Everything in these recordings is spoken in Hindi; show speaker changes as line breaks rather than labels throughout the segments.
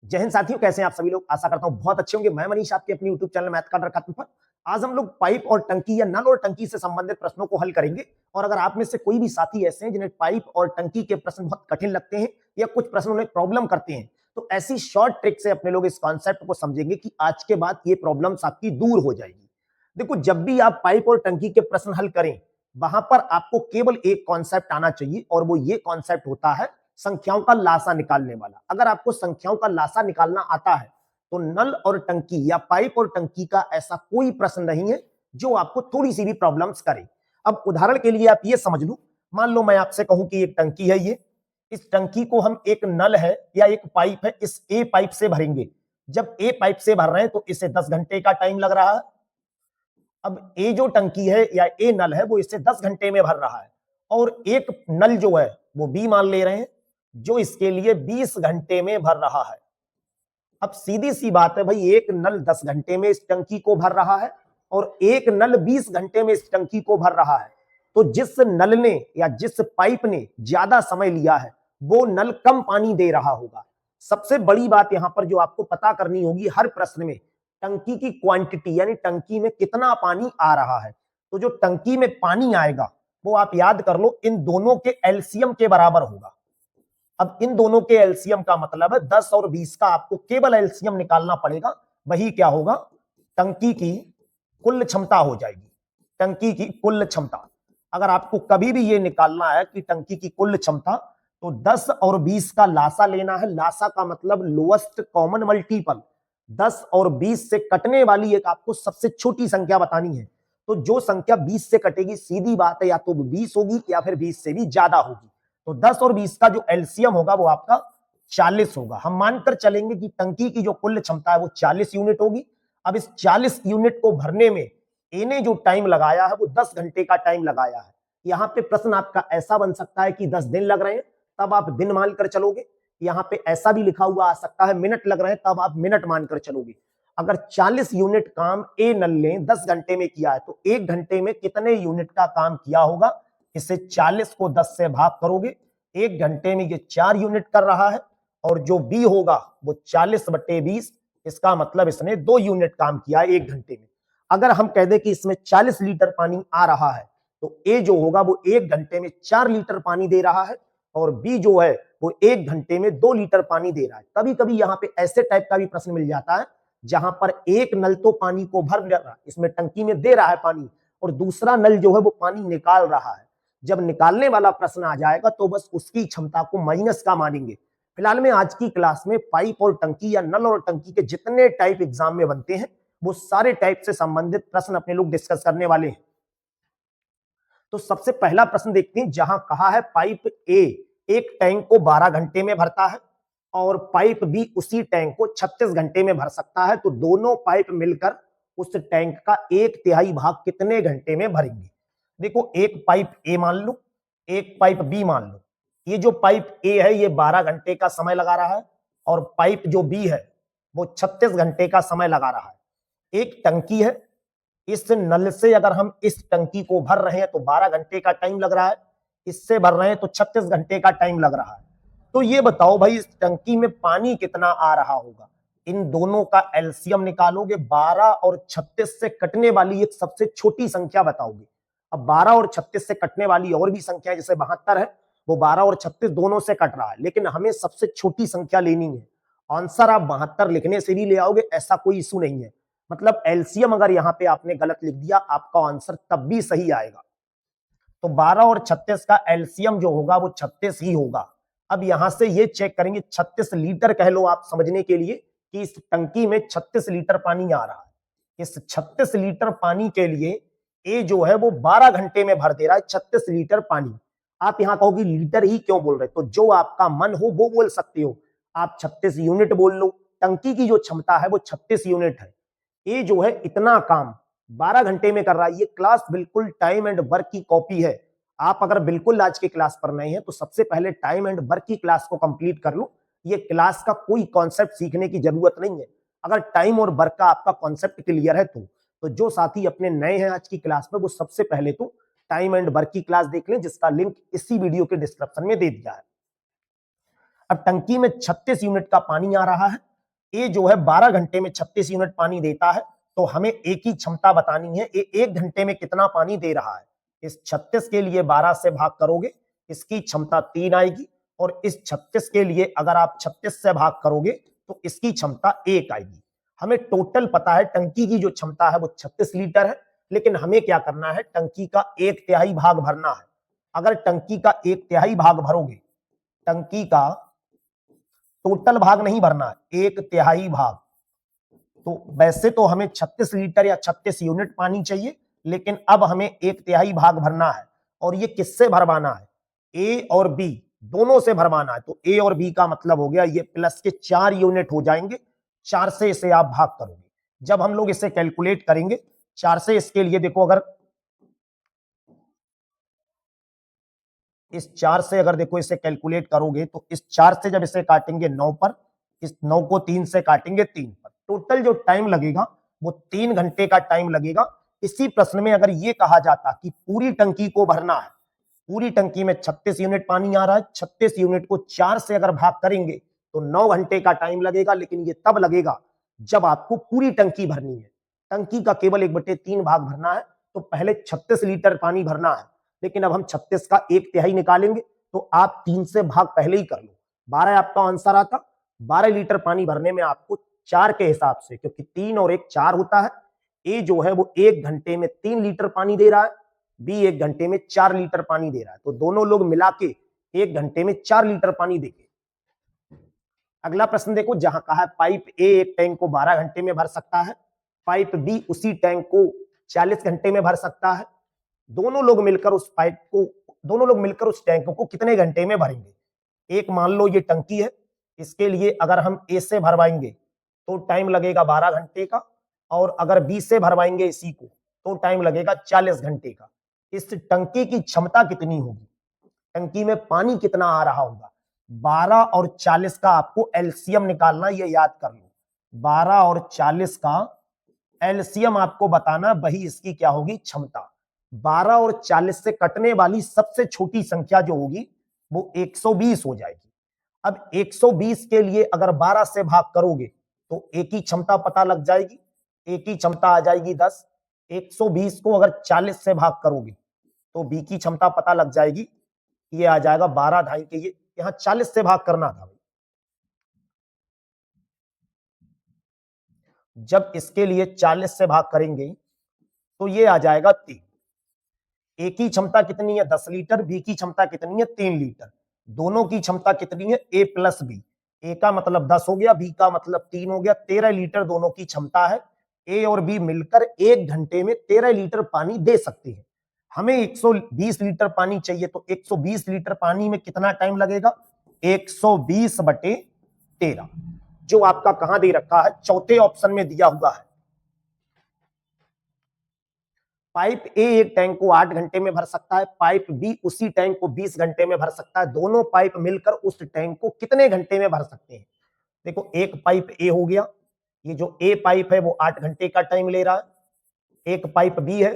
जय हिंद साथियों, कैसे हैं आप सभी लोग। आशा करता हूं बहुत अच्छे होंगे। मैं मनीष आपके अपने YouTube चैनल मैथ का खत्म पर आज हम लोग पाइप और टंकी या नल और टंकी से संबंधित प्रश्नों को हल करेंगे। और अगर आप में से कोई भी साथी ऐसे हैं जिन्हें पाइप और टंकी के प्रश्न बहुत कठिन लगते हैं या कुछ प्रश्न उन्हें प्रॉब्लम करते हैं, तो ऐसी शॉर्ट ट्रिक से अपने लोग इस कॉन्सेप्ट को समझेंगे कि आज के बाद ये प्रॉब्लम्स आपकी दूर हो जाएगी। देखो, जब भी आप पाइप और टंकी के प्रश्न हल करें, वहां पर आपको केवल एक कॉन्सेप्ट आना चाहिए और वो ये कॉन्सेप्ट होता है संख्याओं का लासा निकालने वाला। अगर आपको संख्याओं का लासा निकालना आता है तो नल और टंकी या पाइप और टंकी का ऐसा कोई प्रश्न नहीं है जो आपको थोड़ी सी भी प्रॉब्लम्स करे। अब उदाहरण के लिए आप ये समझ लो, मान लो मैं आपसे कहूं कि एक टंकी है, ये इस टंकी को हम एक नल है या एक पाइप है, इस ए पाइप से भरेंगे। जब ए पाइप से भर रहे हैं तो इसे 10 घंटे का टाइम लग रहा है। अब ए जो टंकी है या ए नल है वो इसे 10 घंटे में भर रहा है, और एक नल जो है वो बी मान ले रहे हैं जो इसके लिए 20 घंटे में भर रहा है। अब सीधी सी बात है भाई, एक नल 10 घंटे में इस टंकी को भर रहा है और एक नल 20 घंटे में इस टंकी को भर रहा है। तो जिस नल ने या जिस पाइप ने ज्यादा समय लिया है वो नल कम पानी दे रहा होगा। सबसे बड़ी बात यहां पर जो आपको पता करनी होगी हर प्रश्न में, टंकी की क्वांटिटी यानी टंकी में कितना पानी आ रहा है। तो जो टंकी में पानी आएगा वो आप याद कर लो इन दोनों के एलसीएम के बराबर होगा। अब इन दोनों के एलसीएम का मतलब है 10 और 20 का आपको केवल एलसीएम निकालना पड़ेगा। वही क्या होगा, टंकी की कुल क्षमता हो जाएगी। टंकी की कुल क्षमता, अगर आपको कभी भी ये निकालना है कि टंकी की कुल क्षमता, तो 10 और 20 का लासा लेना है। लासा का मतलब लोएस्ट कॉमन मल्टीपल। 10 और 20 से कटने वाली एक आपको सबसे छोटी संख्या बतानी है। तो जो संख्या 20 से कटेगी सीधी बात है या तो 20 होगी या फिर 20 से भी ज्यादा होगी। तो 10 और 20 का जो एलसीएम होगा वो आपका 40 होगा। हम मानकर चलेंगे कि टंकी की जो कुल क्षमता है वो 40 यूनिट होगी। अब इस 40 यूनिट को भरने में ए ने जो टाइम लगाया है वो 10 घंटे का टाइम लगाया है। यहां पे प्रश्न आपका ऐसा बन सकता है कि 10 दिन लग रहे हैं, तब आप दिन मानकर चलोगे। यहां पे ऐसा भी लिखा हुआ आ सकता है मिनट लग रहे हैं, तब आप मिनट मानकर चलोगे। अगर 40 यूनिट काम ए नल ने 10 घंटे में किया है तो 1 घंटे में कितने यूनिट का काम किया होगा। इसे 40 को 10 से भाग करोगे, 1 घंटे में ये 4 यूनिट कर रहा है, और जो बी होगा वो 40/20, इसका मतलब इसने 2 यूनिट काम किया है 1 घंटे में। अगर हम कह दें कि इसमें 40 लीटर पानी आ रहा है तो ए जो होगा वो 1 घंटे में 4 लीटर पानी दे रहा है, और बी जो है वो 1 घंटे में 2 लीटर पानी दे रहा है। कभी कभी यहाँ पे ऐसे टाइप का भी प्रश्न मिल जाता है जहां पर एक नल तो पानी को भर रहा है, इसमें टंकी में दे रहा है पानी, और दूसरा नल जो है वो पानी निकाल रहा है। जब निकालने वाला प्रश्न आ जाएगा तो बस उसकी क्षमता को माइनस का मानेंगे। फिलहाल में आज की क्लास में पाइप और टंकी या नल और टंकी के जितने टाइप एग्जाम में बनते हैं वो सारे टाइप से संबंधित प्रश्न अपने लोग डिस्कस करने वाले हैं। तो सबसे पहला प्रश्न देखते हैं, जहां कहा है पाइप ए एक टैंक को 12 घंटे में भरता है और पाइप बी उसी टैंक को 36 घंटे में भर सकता है, तो दोनों पाइप मिलकर उस टैंक का 1/3 भाग कितने घंटे में भरेंगे। देखो, एक पाइप ए मान लो, एक पाइप बी मान लो। ये जो पाइप ए है ये 12 घंटे का समय लगा रहा है और पाइप जो बी है वो 36 घंटे का समय लगा रहा है। एक टंकी है, इस नल से अगर हम इस टंकी को भर रहे हैं तो 12 घंटे का टाइम लग रहा है, इससे भर रहे हैं तो 36 घंटे का टाइम लग रहा है। तो ये बताओ भाई इस टंकी में पानी कितना आ रहा होगा। इन दोनों का एलसीएम निकालोगे, 12 और 36 से कटने वाली एक सबसे छोटी संख्या बताओगे। अब 12 और 36 से कटने वाली और भी संख्या जैसे 72 है, वो 12 और 36 दोनों से कट रहा है, लेकिन हमें सबसे छोटी संख्या लेनी है। आंसर आप 72 लिखने से भी ले आओगे, ऐसा कोई इशू नहीं है। मतलब एलसीएम अगर यहां पे आपने गलत लिख दिया आपका आंसर तब भी सही आएगा। तो 12 और 36 का एलसीएम जो होगा वो 36 ही होगा। अब यहां से ये चेक करेंगे, 36 लीटर कह लो आप समझने के लिए कि इस टंकी में 36 लीटर पानी आ रहा है। इस 36 लीटर पानी के लिए ए जो है वो 12 घंटे में भर दे रहा है 36 लीटर पानी। आप यहां कहोगे लीटर ही क्यों बोल रहे, तो जो आपका मन हो वो बोल सकते हो। आप 36 यूनिट बोल लो, टंकी की जो क्षमता है वो 36 यूनिट है। ये जो है इतना काम 12 घंटे में कर रहा है। ये क्लास बिल्कुल टाइम एंड वर्क की कॉपी है। आप अगर बिल्कुल आज की क्लास पर नए हैं तो सबसे पहले टाइम एंड वर्क की क्लास को कंप्लीट कर लो। ये क्लास का कोई कॉन्सेप्ट सीखने की जरूरत नहीं है। अगर टाइम और वर्क का आपका कॉन्सेप्ट क्लियर है तो जो साथी अपने नए हैं आज की क्लास में वो सबसे पहले तो टाइम एंड वर्क की क्लास देख लें, जिसका लिंक इसी वीडियो के डिस्क्रिप्शन में दे दिया है। अब टंकी में 36 यूनिट का पानी आ रहा है ए जो है 12 घंटे में 36 यूनिट पानी देता है, तो हमें ए की क्षमता बतानी है, ए 1 घंटे में कितना पानी दे रहा है। इस 36 के लिए 12 से भाग करोगे, इसकी क्षमता 3 आएगी, और इस 36 के लिए अगर आप 36 से भाग करोगे तो इसकी क्षमता 1 आएगी। हमें टोटल पता है टंकी की जो क्षमता है वो 36 लीटर है, लेकिन हमें क्या करना है, टंकी का 1/3 भाग भरना है। अगर टंकी का 1/3 भाग भरोगे, टंकी का टोटल भाग नहीं भरना है, 1/3 भाग, तो वैसे तो हमें 36 लीटर या 36 यूनिट पानी चाहिए, लेकिन अब हमें 1/3 भाग भरना है, और ये किससे भरवाना है, ए और बी दोनों से भरवाना है। तो ए और बी का मतलब हो गया ये प्लस के 4 यूनिट हो जाएंगे, 4 से इसे आप भाग करोगे। जब हम लोग इसे कैलकुलेट करेंगे 4 से, इसके लिए देखो, अगर इस 4 से अगर देखो इसे कैलकुलेट करोगे तो इस 4 से जब इसे काटेंगे 9 पर, इस 9 को 3 से काटेंगे 3 पर, टोटल जो टाइम लगेगा वो 3 घंटे का टाइम लगेगा। इसी प्रश्न में अगर ये कहा जाता कि पूरी टंकी को भरना है, पूरी टंकी में 36 यूनिट पानी आ रहा है, 36 यूनिट को 4 से अगर भाग करेंगे तो 9 घंटे का टाइम लगेगा, लेकिन ये तब लगेगा जब आपको पूरी टंकी भरनी है। टंकी का केवल 1/3 भाग भरना है, तो पहले 36 लीटर पानी भरना है, लेकिन अब हम 36 का 1/3 निकालेंगे, तो आप 3 से भाग पहले ही कर लो। 12 आपका आंसर आता। 12 लीटर पानी भरने में आपको 4 के हिसाब से, क्योंकि 3 और 1 4 होता है, ए जो है वो 1 घंटे में 3 लीटर पानी दे रहा है, बी 1 घंटे में 4 लीटर पानी दे रहा है, तो दोनों लोग मिला के 1 घंटे में 4 लीटर पानी देंगे। अगला प्रश्न देखो, जहां कहा है पाइप ए एक टैंक को 12 घंटे में भर सकता है, पाइप बी उसी टैंक को 40 घंटे में भर सकता है। दोनों लोग मिलकर उस टैंक को कितने घंटे में भरेंगे। एक मान लो ये टंकी है, इसके लिए अगर हम ए से भरवाएंगे तो टाइम लगेगा 12 घंटे का, और अगर बी से भरवाएंगे इसी को तो टाइम लगेगा 40 घंटे का। इस टंकी की क्षमता कितनी होगी, टंकी में पानी कितना आ रहा होगा। 12 और 40 का आपको एलसीएम निकालना, ये याद कर लो। 12 और 40 का एलसीएम आपको बताना, वही इसकी क्या होगी, क्षमता। 12 और 40 से कटने वाली सबसे छोटी संख्या जो होगी वो 120 हो जाएगी। अब 120 के लिए अगर 12 से भाग करोगे तो ए की क्षमता पता लग जाएगी, ए की क्षमता आ जाएगी 10। 120 को अगर 40 से भाग करोगे तो बी की क्षमता पता लग जाएगी, ये आ जाएगा 12 ढाई के, ये यहां 40 से भाग करना था। जब इसके लिए 40 से भाग करेंगे तो ये आ जाएगा 3। ए की क्षमता कितनी है, 10 लीटर, बी की क्षमता कितनी है, 3 लीटर। दोनों की क्षमता कितनी है, ए प्लस बी। ए का मतलब 10 हो गया, बी का मतलब 3 हो गया, 13 लीटर दोनों की क्षमता है। ए और बी मिलकर 1 घंटे में 13 लीटर पानी दे सकते हैं। हमें 120 लीटर पानी चाहिए, तो 120 लीटर पानी में कितना टाइम लगेगा, 120/13, जो आपका कहां दे रखा है, चौथे ऑप्शन में दिया हुआ है। पाइप ए एक टैंक को 8 घंटे में भर सकता है, पाइप बी उसी टैंक को 20 घंटे में भर सकता है। दोनों पाइप मिलकर उस टैंक को कितने घंटे में भर सकते हैं। देखो, एक पाइप ए हो गया, ये जो ए पाइप है वो 8 घंटे का टाइम ले रहा है। एक पाइप बी है,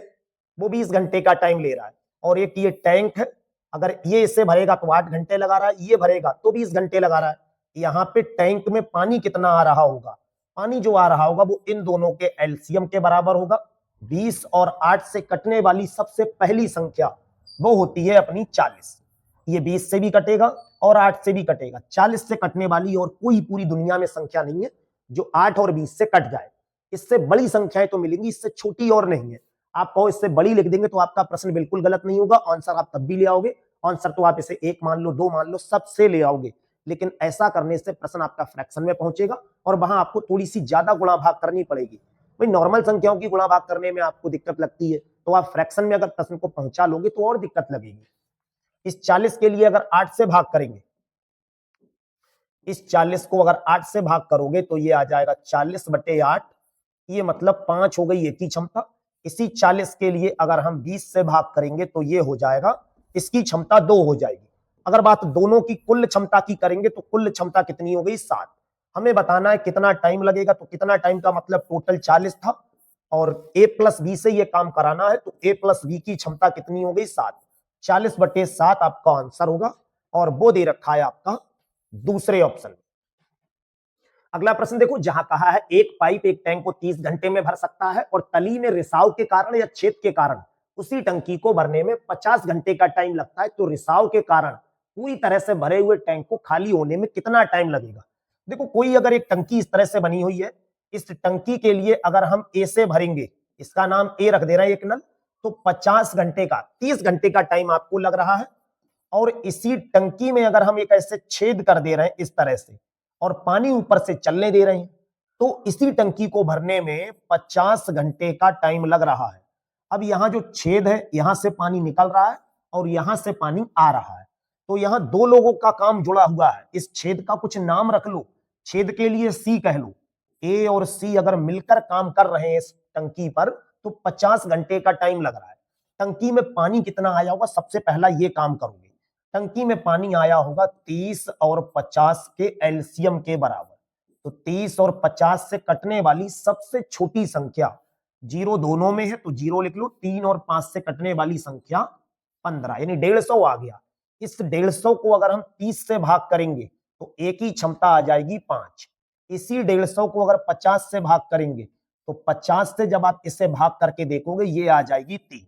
वो 20 घंटे का टाइम ले रहा है, और एक ये टैंक है, अगर ये इससे भरेगा तो 8 घंटे लगा रहा है, ये भरेगा तो 20 घंटे लगा रहा है। यहाँ पे टैंक में पानी कितना आ रहा होगा, पानी जो आ रहा होगा वो इन दोनों के एलसीएम के बराबर होगा। 20 और 8 से कटने वाली सबसे पहली संख्या वो होती है अपनी 40। ये 20 से भी कटेगा और 8 से भी कटेगा। 40 से कटने वाली और कोई पूरी दुनिया में संख्या नहीं है जो 8 और 20 से कट जाए। इससे बड़ी संख्याएं तो मिलेंगी, इससे छोटी और नहीं है। आप कहो इससे बड़ी लिख देंगे तो आपका प्रश्न बिल्कुल गलत नहीं होगा, आंसर आप तब भी ले आओगे। आंसर तो आप इसे 1 मान लो, 2 मान लो, सबसे ले आओगे, लेकिन ऐसा करने से प्रश्न आपका फ्रैक्शन में पहुंचेगा और वहां आपको थोड़ी सी ज्यादा गुणा भाग करनी पड़ेगी। भाई, नॉर्मल संख्याओं की गुणा भाग करने में आपको दिक्कत लगती है, तो आप फ्रैक्शन में अगर प्रश्न को पहुंचा लोगे तो और दिक्कत लगेगी। इस 40 के लिए अगर 8 से भाग करेंगे, इस 40 को अगर 8 से भाग करोगे तो ये आ जाएगा 40/8, ये मतलब 5 हो गई एक ही क्षमता। इसी 40 के लिए अगर हम 20 से भाग करेंगे तो ये हो जाएगा, इसकी क्षमता 2 हो जाएगी। अगर बात दोनों की कुल क्षमता की करेंगे तो कुल क्षमता कितनी हो गई, 7। हमें बताना है कितना टाइम लगेगा, तो कितना टाइम का मतलब टोटल 40 था, और ए प्लस बी से ये काम कराना है, तो ए प्लस बी की क्षमता कितनी हो गई, 7। 40/7 आपका आंसर होगा, और वो दे रखा है आपका दूसरे ऑप्शन। अगला प्रश्न देखो, जहां कहा है एक पाइप एक टैंक को 30 घंटे में भर सकता है और तली में रिसाव के कारण या छेद के कारण उसी टंकी को भरने में 50 घंटे का टाइम लगता है, तो रिसाव के कारण पूरी तरह से भरे हुए टैंक को खाली होने में कितना टाइम लगेगा। देखो, कोई अगर एक टंकी इस तरह से बनी हुई है, इस टंकी के लिए अगर हम ए से भरेंगे, इसका नाम ए रख दे रहे हैं एक नल, तो 50 घंटे का 30 घंटे का टाइम आपको लग रहा है। और इसी टंकी में अगर हम एक ऐसे छेद कर दे रहे हैं इस तरह से और पानी ऊपर से चलने दे रहे हैं, तो इसी टंकी को भरने में 50 घंटे का टाइम लग रहा है। अब यहां जो छेद है, यहां से पानी निकल रहा है और यहां से पानी आ रहा है, तो यहां दो लोगों का काम जुड़ा हुआ है। इस छेद का कुछ नाम रख लो, छेद के लिए सी कह लो। ए और सी अगर मिलकर काम कर रहे हैं इस टंकी पर, तो 50 घंटे का टाइम लग रहा है। टंकी में पानी कितना आया होगा, सबसे पहला ये काम करोगे। टंकी में पानी आया होगा 30 और 50 के एलसीएम के बराबर। तो 30 और 50 से कटने वाली सबसे छोटी संख्या, जीरो दोनों में है तो जीरो लिख लो। 3 और 5 से कटने वाली संख्या 15, यानी 150 आ गया। इस 150 को अगर हम 30 से भाग करेंगे तो एक ही क्षमता आ जाएगी 5। इसी 150 को अगर 50 से भाग करेंगे तो 50 से जब आप इसे भाग करके देखोगे, ये आ जाएगी 3।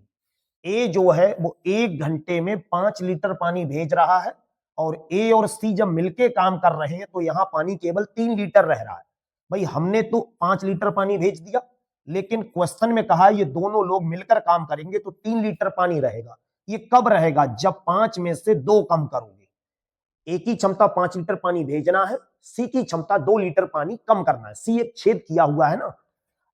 ए जो है वो 1 घंटे में 5 लीटर पानी भेज रहा है और ए और सी जब मिलके काम कर रहे हैं तो यहां पानी केवल 3 लीटर रह रहा है। भाई हमने तो 5 लीटर पानी भेज दिया, लेकिन क्वेश्चन में कहा ये दोनों लोग मिलकर काम करेंगे तो 3 लीटर पानी रहेगा। ये कब रहेगा, जब 5 में से 2 कम करोगे। ए की क्षमता 5 लीटर पानी भेजना है, सी की क्षमता 2 लीटर पानी कम करना है। सी एक छेद किया हुआ है ना।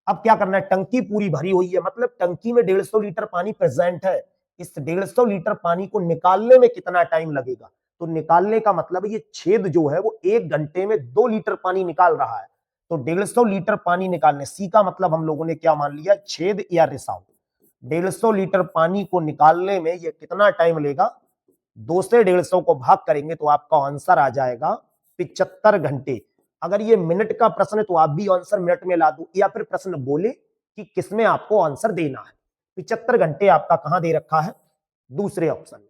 अब क्या करना है, टंकी पूरी भरी हुई है, मतलब टंकी में 150 लीटर पानी प्रेजेंट है। इस 150 लीटर पानी को निकालने में कितना टाइम लगेगा, तो निकालने का मतलब ये छेद जो है वो 1 घंटे में 2 लीटर पानी निकाल रहा है। तो 150 लीटर पानी निकालने, सी का मतलब हम लोगों ने क्या मान लिया, छेद या रिसाव। 150 लीटर पानी को निकालने में ये कितना टाइम लेगा, 2 से 150 को भाग करेंगे तो आपका आंसर आ जाएगा 75 घंटे। अगर ये मिनट का प्रश्न है तो आप भी आंसर मिनट में ला दो, या फिर प्रश्न बोले कि किसमें आपको आंसर देना है। 75 घंटे आपका कहां दे रखा है, दूसरे ऑप्शन में।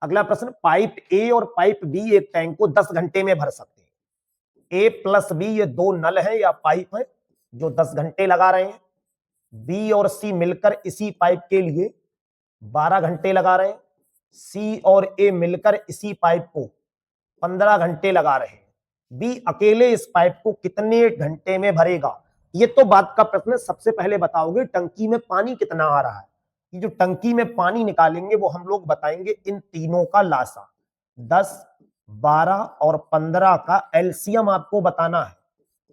अगला प्रश्न, पाइप ए और पाइप बी एक टैंक को 10 घंटे में भर सकते हैं। ए प्लस बी ये दो नल है या पाइप है जो 10 घंटे लगा रहे हैं। बी और सी मिलकर इसी पाइप के लिए 12 घंटे लगा रहे हैं। सी और ए मिलकर इसी पाइप को 15 घंटे लगा रहे हैं। बी अकेले इस पाइप को कितने घंटे में भरेगा। ये तो बात का प्रश्न है, सबसे पहले बताओगे टंकी में पानी कितना आ रहा है। ये जो टंकी में पानी निकालेंगे वो हम लोग बताएंगे इन तीनों का लासा। 10, 12 और 15 का एलसीएम आपको बताना है।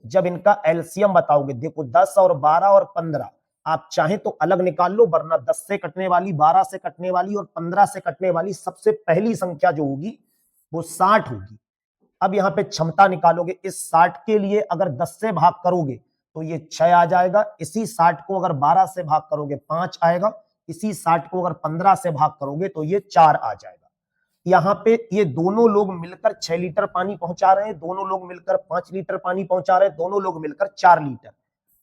जब इनका एलसीएम बताओगे, देखो 10 और 12 और 15 आप चाहें तो अलग निकाल लो, वरना 10 से कटने वाली, 12 से कटने वाली और 15 से कटने वाली सबसे पहली संख्या जो होगी वो 60 होगी। अब यहां पे क्षमता निकालोगे, इस 60 के लिए अगर 10 से भाग करोगे तो ये 6 आ जाएगा। इसी 60 को अगर 12 से भाग करोगे 5 आएगा। इसी 60 को अगर 15 से भाग करोगे तो ये 4 आ जाएगा। यहाँ पे ये दोनों लोग मिलकर 6 लीटर पानी पहुंचा रहे हैं, दोनों लोग मिलकर 5 लीटर पानी पहुंचा रहे हैं, दोनों लोग मिलकर 4 लीटर।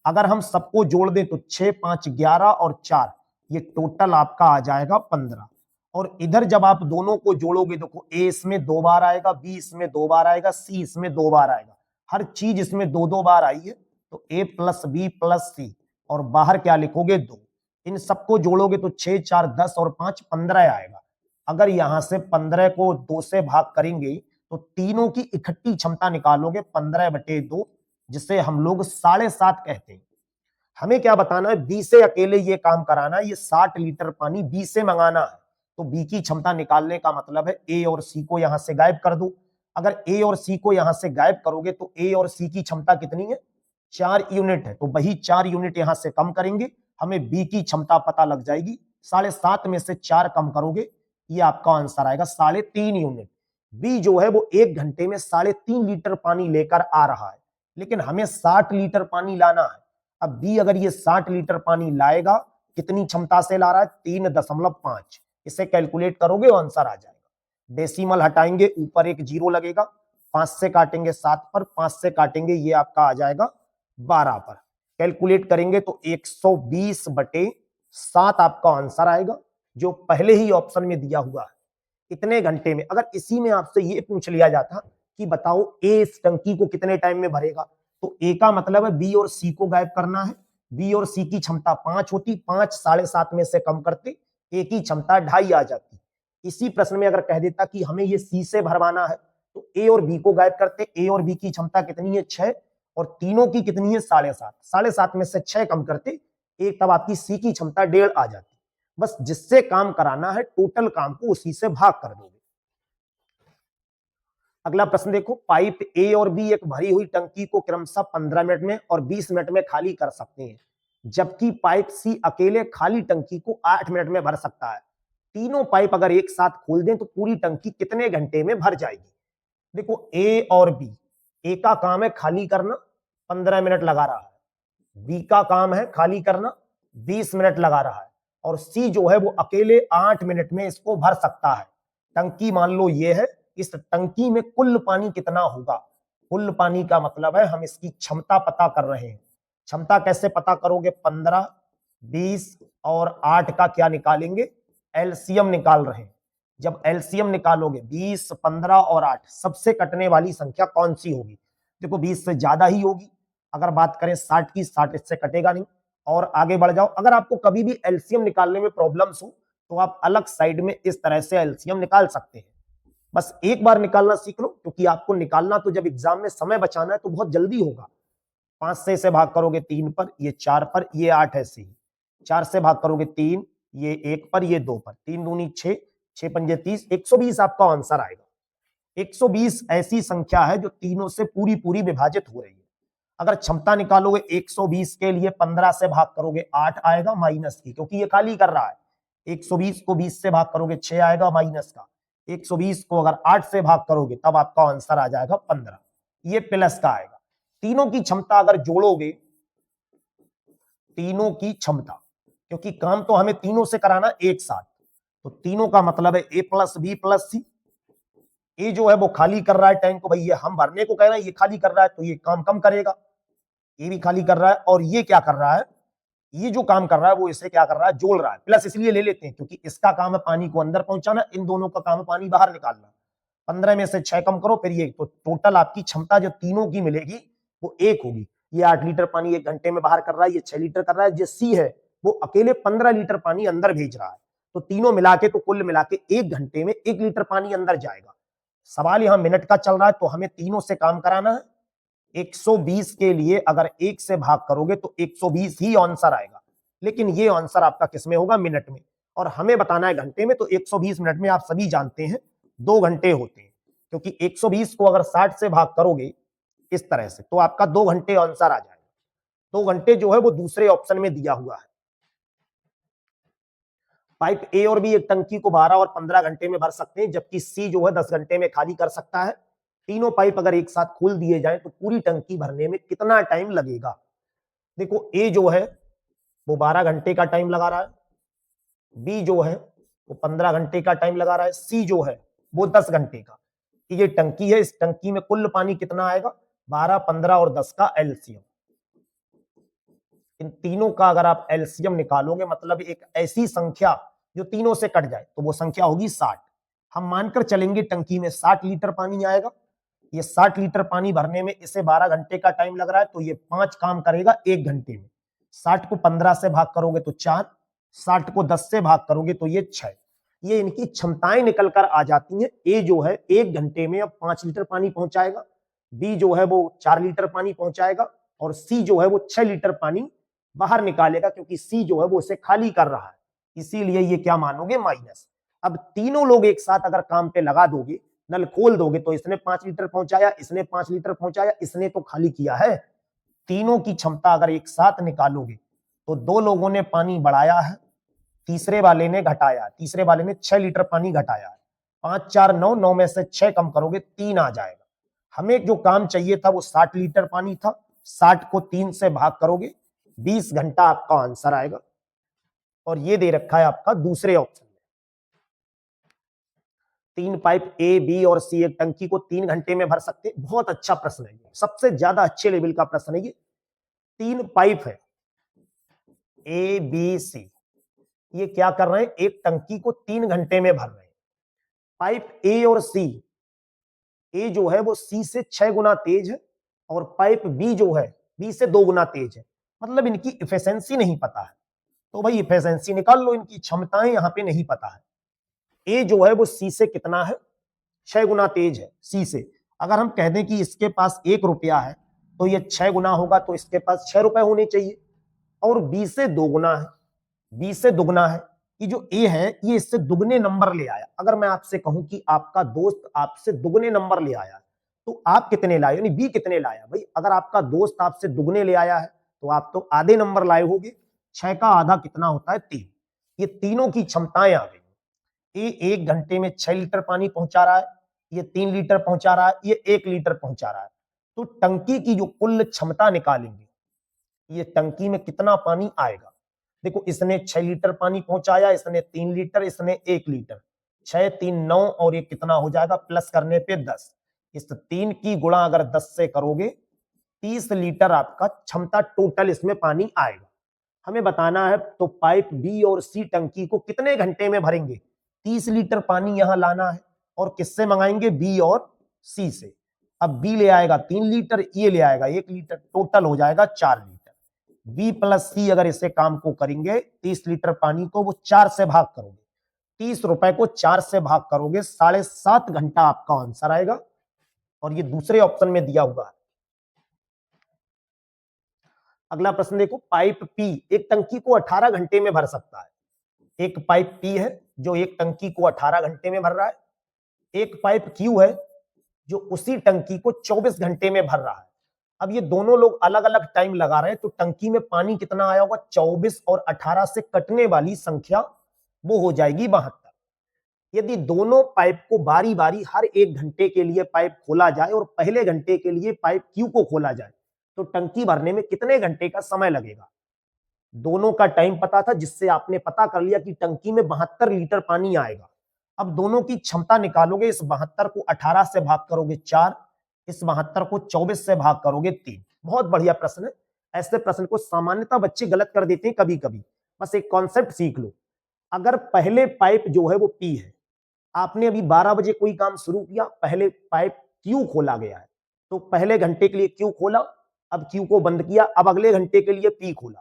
अगर हम सबको जोड़ दें तो 6, 5, 11 और 4, ये टोटल आपका आ जाएगा 15। और इधर जब आप दोनों को जोड़ोगे, देखो ए इसमें 2 बार आएगा, बी इसमें 2 बार आएगा, सी इसमें 2 बार आएगा। हर चीज इसमें 2-2 बार आई है, तो ए प्लस बी प्लस सी, और बाहर क्या लिखोगे 2। इन सबको जोड़ोगे तो 6, 4, 10 और 5, 15 आएगा। अगर यहां से 15 को 2 से भाग करेंगे तो तीनों की इकट्ठी क्षमता निकालोगे 15/2, जिसे हम लोग 7.5 कहते हैं। हमें क्या बताना है, बी से अकेले ये काम कराना है, ये 60 लीटर पानी बी से मंगाना है। तो बी की क्षमता निकालने का मतलब है ए और सी को यहां से गायब कर दो। अगर ए और सी को यहां से गायब करोगे तो ए और सी की क्षमता कितनी है, 4 यूनिट है। तो वही 4 यूनिट यहां से कम करेंगे, हमें बी की क्षमता पता लग जाएगी। 7.5 में से 4 कम करोगे, ये आपका आंसर आएगा 3.5 यूनिट। बी जो है वो 1 घंटे में 3.5 लीटर पानी लेकर आ रहा है, लेकिन हमें 60 लीटर पानी लाना है। अब बी अगर ये 60 लीटर पानी लाएगा, कितनी क्षमता से ला रहा है, 3.5। इसे कैलकुलेट करोगे आंसर आ जाएगा। डेसिमल हटाएंगे, ऊपर एक जीरो लगेगा, 5 से काटेंगे 7 पर, 5 से काटेंगे ये आपका आ जाएगा 12 पर। कैलकुलेट करेंगे तो 120/7 आपका आंसर आएगा, जो पहले ही ऑप्शन में दिया हुआ है। इतने घंटे में, अगर इसी में आपसे ये पूछ लिया जाता कि बताओ ए इस टंकी को कितने टाइम में भरेगा। तो ए का मतलब है बी और सी को गायब करना है। बी और सी की क्षमता 5 होती, 5 7.5 में से कम करते ए की क्षमता 2.5 आ जाती। इसी प्रश्न में अगर कह देता कि हमें ये सी से भरवाना है तो ए और बी को गायब करते। ए और बी की क्षमता कितनी है 6 और तीनों की कितनी है 7.5। 7.5 में से 6 कम करते एक, तब आपकी सी की क्षमता 1.5 आ जाती। बस जिससे काम कराना है टोटल काम को उसी से भाग कर दोगे। अगला प्रश्न देखो, पाइप ए और बी एक भरी हुई टंकी को क्रमशः 15 मिनट में और 20 मिनट में खाली कर सकते हैं, जबकि पाइप सी अकेले खाली टंकी को 8 मिनट में भर सकता है। तीनों पाइप अगर एक साथ खोल दें तो पूरी टंकी कितने घंटे में भर जाएगी। देखो ए और बी, ए का काम है खाली करना, 15 मिनट लगा रहा है। बी का काम है खाली करना, 20 मिनट लगा रहा है। और सी जो है वो अकेले 8 मिनट में इसको भर सकता है। टंकी मान लो ये है, इस टंकी में कुल पानी कितना होगा। कुल पानी का मतलब है हम इसकी क्षमता पता कर रहे हैं। क्षमता कैसे पता करोगे, 15, 20 और 8 का क्या निकालेंगे, एलसीएम निकाल रहे हैं। जब एलसीएम निकालोगे 20, 15 और 8, सबसे कटने वाली संख्या कौन सी होगी। देखो 20 से ज्यादा ही होगी। अगर बात करें 60 की, 60 इससे कटेगा नहीं। और आगे बढ़ जाओ, अगर आपको कभी भी एलसीएम निकालने में प्रॉब्लम्स हो तो आप अलग साइड में इस तरह से एलसीएम निकाल सकते हैं। बस एक बार निकालना सीख लो, क्योंकि आपको निकालना तो जब एग्जाम में समय बचाना है तो बहुत जल्दी होगा। 5 से इसे भाग करोगे 3 पर, ये 4 पर, ये 8 ऐसे ही। 4 से भाग करोगे 3, ये 1 पर, ये 2 पर। 3 दूनी 6, 6 पंजे 30, 120 आपका आंसर आएगा। 120 ऐसी संख्या है जो तीनों से पूरी पूरी विभाजित हो रही है। अगर क्षमता निकालोगे 120 के लिए 15 से भाग करोगे 8 आएगा माइनस की, क्योंकि ये खाली कर रहा है। 120 को 20 से भाग करोगे 6 आएगा माइनस का। 120 को अगर 8 से भाग करोगे तब आपका आंसर आ जाएगा 15, ये प्लस का आएगा। तीनों की क्षमता अगर जोड़ोगे, तीनों की क्षमता, क्योंकि काम तो हमें तीनों से कराना एक साथ, तो तीनों का मतलब है ए प्लस बी प्लस सी। ए जो है वो खाली कर रहा है टैंक को, भाई ये हम भरने को कह रहे हैं, ये खाली कर रहा है तो ये काम कम करेगा। ये भी खाली कर रहा है और ये क्या कर रहा है, ये जो काम कर रहा है वो इसे क्या कर रहा है, जोड़ रहा है। प्लस इसलिए ले लेते हैं क्योंकि इसका काम है पानी को अंदर पहुंचाना, इन दोनों का काम है पानी बाहर निकालना। 15 में से 6 कम करो, फिर ये, तो टोटल आपकी क्षमता जो तीनों की मिलेगी वो 1 होगी। ये 8 लीटर पानी 1 घंटे में बाहर कर रहा है, ये 6 लीटर कर रहा है। जो सी है वो अकेले 15 लीटर पानी अंदर भेज रहा है। तो तीनों मिला के, तो कुल मिला के 1 घंटे में 1 लीटर पानी अंदर जाएगा। सवाल यहां मिनट का चल रहा है तो हमें तीनों से काम कराना है। 120 के लिए अगर 1 से भाग करोगे तो 120 ही आंसर आएगा, लेकिन ये आंसर आपका किसमें होगा, मिनट में। और हमें बताना है घंटे में, तो 120 मिनट में आप सभी जानते हैं 2 घंटे होते हैं, क्योंकि 120 को अगर 60 से भाग करोगे इस तरह से तो आपका 2 घंटे आंसर आ जाएगा। 2 घंटे जो है वो दूसरे ऑप्शन में दिया हुआ है। पाइप ए और बी एक टंकी को 12 और 15 घंटे में भर सकते हैं, जबकि सी जो है 10 घंटे में खाली कर सकता है। तीनों पाइप अगर एक साथ खोल दिए जाएं तो पूरी टंकी भरने में कितना टाइम लगेगा। देखो ए जो है वो 12 घंटे का टाइम लगा रहा है, बी जो है वो 15 घंटे का टाइम लगा रहा है, सी जो है वो 10 घंटे का। ये टंकी है, इस टंकी में कुल पानी कितना आएगा, 12, 15 और 10 का एलसीएम। इन तीनों का अगर आप एलसीएम निकालोगे, मतलब एक ऐसी संख्या जो तीनों से कट जाए, तो वो संख्या होगी 60। हम मानकर चलेंगे टंकी में 60 लीटर पानी आएगा। ये 60 लीटर पानी भरने में इसे 12 घंटे का टाइम लग रहा है, तो ये 5 काम करेगा 1 घंटे में। 60 को 15 से भाग करोगे तो 4, 60 को 10 से भाग करोगे तो ये 6। ये इनकी क्षमताएं निकल कर आ जाती हैं। ए जो है 1 घंटे में अब 5 लीटर पानी पहुंचाएगा, बी जो है वो 4 लीटर पानी पहुंचाएगा, और सी जो है वो 6 लीटर पानी बाहर निकालेगा, क्योंकि सी जो है वो उसे खाली कर रहा है, इसीलिए ये क्या मानोगे, माइनस। अब तीनों लोग एक साथ अगर काम पे लगा दोगे, नल खोल दोगे, तो इसने 5 लीटर पहुंचाया, इसने 5 लीटर पहुंचाया, इसने तो खाली किया है। तीनों की क्षमता अगर एक साथ निकालोगे तो 2 लोगों ने पानी बढ़ाया है, तीसरे वाले ने घटाया, तीसरे वाले ने 6 लीटर पानी घटाया है। 5, 4, 9, 9 में से 6 कम करोगे 3 आ जाएगा। हमें जो काम चाहिए था वो 60 लीटर पानी था, 60 को 3 से भाग करोगे, 20 घंटा आपका आंसर आएगा। और ये दे रखा है आपका दूसरे ऑप्शन में। 3 पाइप ए, बी और सी एक टंकी को 3 घंटे में भर सकते हैं। बहुत अच्छा प्रश्न है, सबसे ज्यादा अच्छे लेवल का प्रश्न है ये। 3 पाइप है ए, बी, सी, ये क्या कर रहे हैं, एक टंकी को 3 घंटे में भर रहे हैं। पाइप ए और सी ए जो है वो सी से 6 गुना तेज है और पाइप बी जो है बी से 2 गुना तेज है, मतलब इनकी इफिशिएंसी नहीं पता है। तो भाई इफिशिएंसी निकाल लो, इनकी क्षमताएं यहां पे नहीं पता है। ए जो है वो सी से कितना है, 6 गुना तेज है सी से। अगर हम कह दें कि इसके पास 1 रुपया है तो ये 6 गुना होगा, तो इसके पास 6 रुपए होने चाहिए। और बी से 2 गुना है, बी से दुगना है। ये जो ए है ये इससे दुगने नंबर ले आया। अगर मैं आपसे कहूं कि आपका दोस्त आपसे दुगने नंबर ले आया तो आप कितने लाए, यानी बी कितने लाया? भाई अगर आपका दोस्त आपसे दुगने ले आया है तो आप तो आधे नंबर लाए होगे। 6 का आधा कितना होता है, 3। ये तीनों की क्षमताएं आ गई। ये 1 घंटे में 6 लीटर पानी पहुंचा रहा है, ये 3 लीटर पहुंचा रहा है, ये 1 लीटर पहुंचा रहा है। तो टंकी की जो कुल क्षमता निकालेंगे, ये टंकी में कितना पानी आएगा। देखो इसने 6 लीटर पानी पहुंचाया, इसने 3 लीटर, इसने 1 लीटर। 6 3 9 और ये कितना हो जाएगा, प्लस करने पे 10। इस 3 की गुणा अगर 10 से करोगे 30 लीटर आपका क्षमता टोटल इसमें पानी आएगा। हमें बताना है तो पाइप बी और सी टंकी को कितने घंटे में भरेंगे। 30 लीटर पानी यहां लाना है और किससे मंगाएंगे, बी और सी से। अब बी ले आएगा 3 लीटर, ये ले आएगा 1 लीटर, टोटल हो जाएगा 4 लीटर। बी प्लस सी अगर इसे काम को करेंगे 30 लीटर पानी को वो 4 से भाग करोगे, 30 रुपए को 4 से भाग करोगे, 7.5 घंटा आपका आंसर आएगा। और ये दूसरे ऑप्शन में दिया हुआ है। अगला प्रश्न देखो, पाइप पी एक टंकी को 18 घंटे में भर सकता है। एक पाइप पी है जो एक टंकी को 18 घंटे में भर रहा है। एक पाइप क्यू है जो उसी टंकी को 24 घंटे में भर रहा है। अब ये दोनों लोग अलग अलग टाइम लगा रहे हैं, तो टंकी में पानी कितना आया होगा, 24 और 18 से कटने वाली संख्या वो हो जाएगी 72। यदि दोनों पाइप को बारी बारी हर 1 घंटे के लिए पाइप खोला जाए और पहले घंटे के लिए पाइप क्यू को खोला जाए तो टंकी भरने में कितने घंटे का समय लगेगा। दोनों का टाइम पता था, जिससे आपने पता कर लिया कि टंकी में 72 लीटर पानी आएगा। अब दोनों की क्षमता निकालोगे, इस 72 को 18 से भाग करोगे 4, इस 72 को 24 से भाग करोगे 3। बहुत बढ़िया प्रश्न है। ऐसे प्रश्न को सामान्यतः बच्चे गलत कर देते हैं कभी कभी। बस एक कॉन्सेप्ट सीख लो। अगर पहले पाइप जो है वो पी है, आपने अभी 12 बजे कोई काम शुरू किया, पहले पाइप क्यू खोला गया है, तो पहले घंटे के लिए क्यू खोला, अब क्यू को बंद किया, अब अगले घंटे के लिए पी खोला,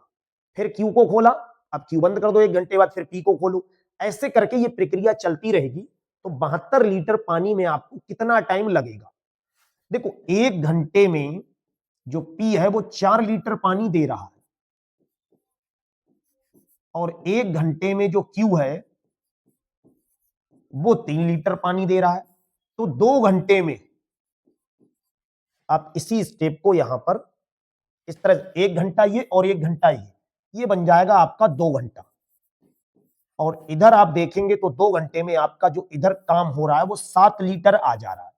फिर क्यू को खोला, अब क्यू बंद कर दो, 1 घंटे बाद फिर पी को खोलो। ऐसे करके ये प्रक्रिया चलती रहेगी। तो 72 लीटर पानी में आपको कितना टाइम लगेगा। देखो 1 घंटे में जो पी है वो 4 लीटर पानी दे रहा है और 1 घंटे में जो क्यू है वो 3 लीटर पानी दे रहा है। तो 2 घंटे में आप इसी स्टेप को यहां पर इस तरह, 1 घंटा ये और 1 घंटा ये बन जाएगा आपका 2 घंटा। और इधर आप देखेंगे तो 2 घंटे में आपका जो इधर काम हो रहा है वो 7 लीटर आ जा रहा है।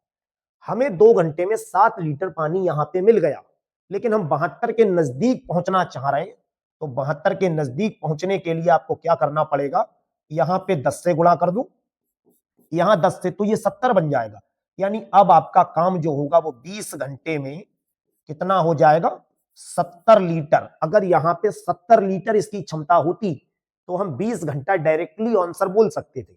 हमें 2 घंटे में 7 लीटर पानी यहां पे मिल गया, लेकिन हम 72 के नजदीक पहुंचना चाह रहे हैं। तो 72 के नजदीक पहुंचने के लिए आपको क्या करना पड़ेगा, यहां पे 10 से गुणा कर दो, यहां 10 से, तो ये 70 बन जाएगा। यानी अब आपका काम जो होगा वो 20 घंटे में कितना हो जाएगा, 70 लीटर। अगर यहां पे 70 लीटर इसकी क्षमता होती तो हम 20 घंटा डायरेक्टली आंसर बोल सकते थे।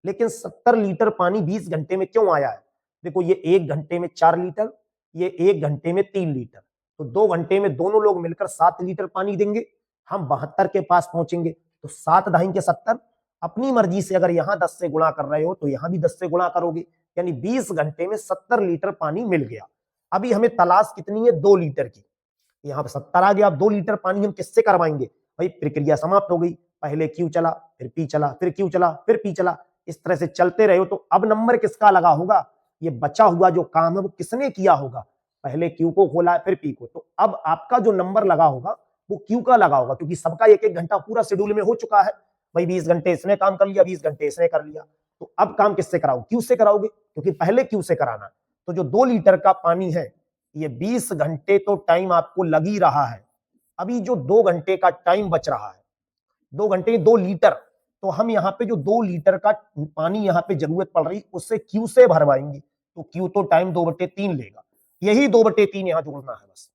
लेकिन 70 लीटर पानी 20 घंटे में क्यों आया है। देखो ये 1 घंटे में 4 लीटर, ये 1 घंटे में 3 लीटर, तो 2 घंटे में दोनों लोग मिलकर 7 लीटर पानी देंगे। हम 72 के पास पहुंचेंगे तो 7 दाहीं के 70। अपनी मर्जी से अगर यहां 10 से गुणा कर रहे हो तो यहां भी 10 से गुणा करोगे, यानी 20 घंटे में 70 लीटर पानी मिल गया। अभी हमें तलाश कितनी है, 2 लीटर की। यहां पर 70 आ गया। अब 2 लीटर पानी हम किससे करवाएंगे, भाई प्रक्रिया समाप्त हो गई। पहले क्यू चला, फिर पी चला, फिर क्यू चला, फिर पी चला, इस तरह से चलते रहे हो। तो अब नंबर किसका लगा होगा, ये बचा हुआ जो काम है वो किसने किया होगा, पहले क्यू को खोला फिर पी को। तो अब आपका जो नंबर लगा होगा वो क्यू का लगा होगा, क्योंकि सबका 1-1 घंटा पूरा शेड्यूल में हो चुका है। भाई 20 घंटे इसने काम कर लिया, 20 घंटे इसने कर लिया। तो अब काम किससे कराओ, क्यू से कराओगे, क्योंकि पहले क्यू से कराना। तो जो 2 लीटर का पानी है ये 20 घंटे तो टाइम आपको लग ही रहा है। अभी जो 2 घंटे का टाइम बच रहा है, 2 घंटे 2 लीटर, तो हम यहाँ पे जो 2 लीटर का पानी यहाँ पे जरूरत पड़ रही उससे क्यू से भरवाएंगे। तो क्यू तो टाइम 2/3 लेगा, यही 2/3 यहां जोड़ना है बस।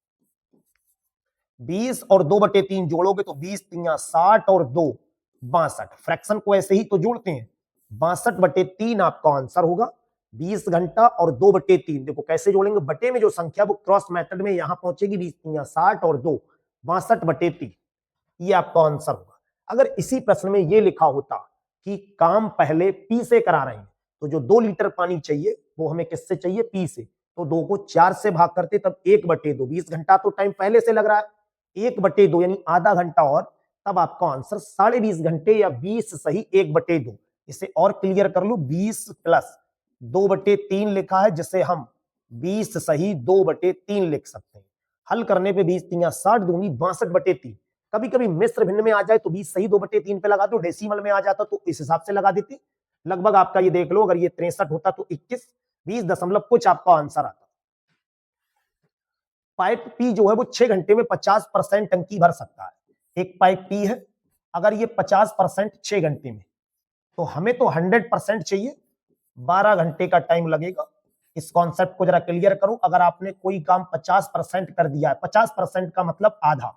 20 और 2/3 जोड़ोगे तो 20 3 60 और 2 62। फ्रैक्शन को ऐसे ही तो जोड़ते हैं। 62/3 आपका आंसर होगा। 20 घंटा और 2/3। देखो कैसे जोड़ेंगे, बटे में जो संख्या वो क्रॉस मेथड में यहां पहुंचेगी, 20 60 और 2 62/3। ये आपका आंसर होगा। अगर इसी प्रश्न में ये लिखा होता कि काम पहले पी से करा रहे हैं, तो जो 2 लीटर पानी चाहिए वो हमें किससे चाहिए, पी से, तो 2 को 4 से भाग करते तब 1/2। 20 घंटा तो टाइम पहले से लग रहा है, 1/2 यानी आधा घंटा और, तब आपका आंसर 20.5 घंटे या 20 सही 1/2। इसे और क्लियर कर लो, 20 प्लस 2/3 लिखा है, जिसे हम 20 सही 2/3 लिख सकते हैं। हल करने पे 20 3 60 दूनी 62/3। कभी कभी मिश्र भिन्न में आ जाए तो 20 सही 2/3 पे लगा दो, डेसिमल में आ जाता तो इस हिसाब से लगा देते। लगभग आपका ये देख लो, अगर ये 63 होता तो 21 20 दशमलव कुछ आपका आंसर आता। पाइप पी जो है वो 6 घंटे में 50% टंकी भर सकता है। एक पाइप पी है, अगर ये 50% 6 घंटे में, तो हमें तो 100% चाहिए, 12 घंटे का टाइम लगेगा। इस कॉन्सेप्ट को जरा क्लियर करो। अगर आपने कोई काम 50% कर दिया है, 50% का मतलब आधा,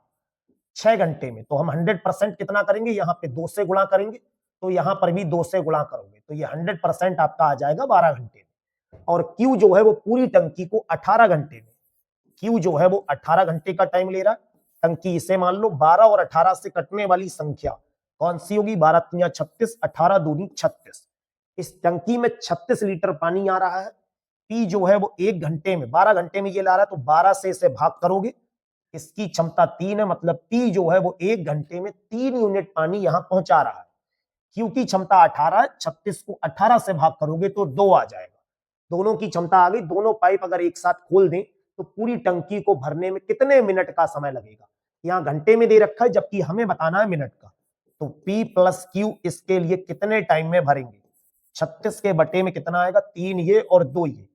6 घंटे में, तो हम 100% कितना करेंगे, यहाँ पे 2 से गुणा करेंगे, तो यहाँ पर भी 2 से गुणा करोगे, तो ये 100% आपका आ जाएगा 12 घंटे में। और क्यू जो है वो पूरी टंकी को 18 घंटे में, क्यू जो है वो 18 घंटे का टाइम ले रहा है। टंकी इसे मान लो 12 और 18 से कटने वाली संख्या कौन सी होगी, 12 3 36, 18 दूनी 36। इस टंकी में 36 लीटर पानी आ रहा है। पी जो है वो 1 घंटे में, 12 घंटे में ये ला रहा है, तो 12 से इसे भाग करोगे, इसकी क्षमता 3 है, मतलब पी जो है वो 1 घंटे में 3 यूनिट पानी यहां पहुंचा रहा है। क्यू की क्षमता 18 है, 36 को 18 से भाग करोगे तो 2 आ जाएगा। दोनों की क्षमता आ गई। दोनों पाइप अगर एक साथ खोल दें तो पूरी टंकी को भरने में कितने मिनट का समय लगेगा। यहां घंटे में दे रखा है, जबकि हमें बताना है मिनट का। तो P प्लस क्यू इसके लिए कितने टाइम में भरेंगे, 36 के बटे में कितना आएगा, 3 ये और 2 ये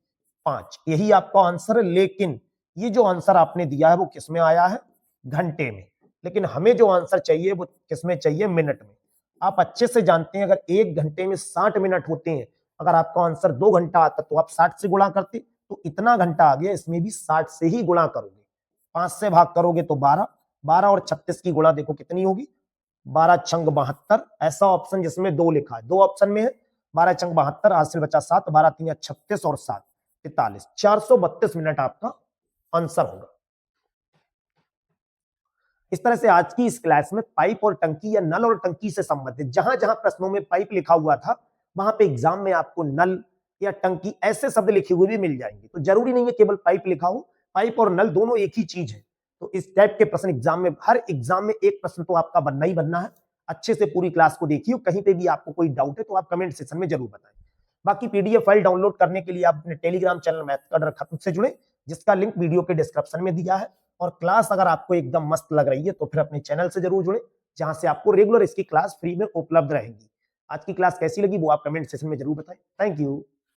5, यही आपका आंसर है। लेकिन ये जो आंसर आपने दिया है वो किस में आया है, घंटे में, लेकिन हमें जो आंसर चाहिए वो किस में चाहिए, मिनट में। आप अच्छे से जानते हैं अगर 1 घंटे में 60 मिनट होते हैं, अगर आपका आंसर 2 घंटा आता तो आप 60 से गुणा करते, तो इतना घंटा आ गया, इसमें भी 60 से ही गुणा करोगे। 5 से भाग करोगे तो 12, 12 और 36 की गुणा देखो कितनी होगी, 12 छंग 72। ऐसा ऑप्शन जिसमें 2 लिखा है, 2 ऑप्शन में है, 12 छंग 72, हासिल बचा 7, 12 3 36 और 7 43, 432 मिनट आपका आंसर होगा। इस तरह से आज की इस क्लास में पाइप और टंकी या नल और टंकी से संबंधित जहां जहां प्रश्नों में पाइप लिखा हुआ था, वहां पे एग्जाम में आपको नल या टंकी ऐसे शब्द लिखे हुए भी मिल जाएंगे। तो जरूरी नहीं है केवल पाइप लिखा हो, पाइप और नल दोनों एक ही चीज है। तो इस टाइप के प्रश्न एग्जाम में, हर एग्जाम में एक प्रश्न तो आपका बनना ही बनना है। अच्छे से पूरी क्लास को देखिए, कहीं पे भी आपको कोई डाउट है तो आप कमेंट सेक्शन में जरूर बताएं। बाकी पीडीएफ फाइल डाउनलोड करने के लिए आप अपने टेलीग्राम चैनल मैथ का खत्म से जुड़े, जिसका लिंक वीडियो के डिस्क्रिप्शन में दिया है। और क्लास अगर आपको एकदम मस्त लग रही है तो फिर अपने चैनल से जरूर जुड़े, जहां से आपको रेगुलर इसकी क्लास फ्री में उपलब्ध रहेगी। आज की क्लास कैसी लगी वो आप कमेंट सेक्शन में जरूर बताएं। Thank you.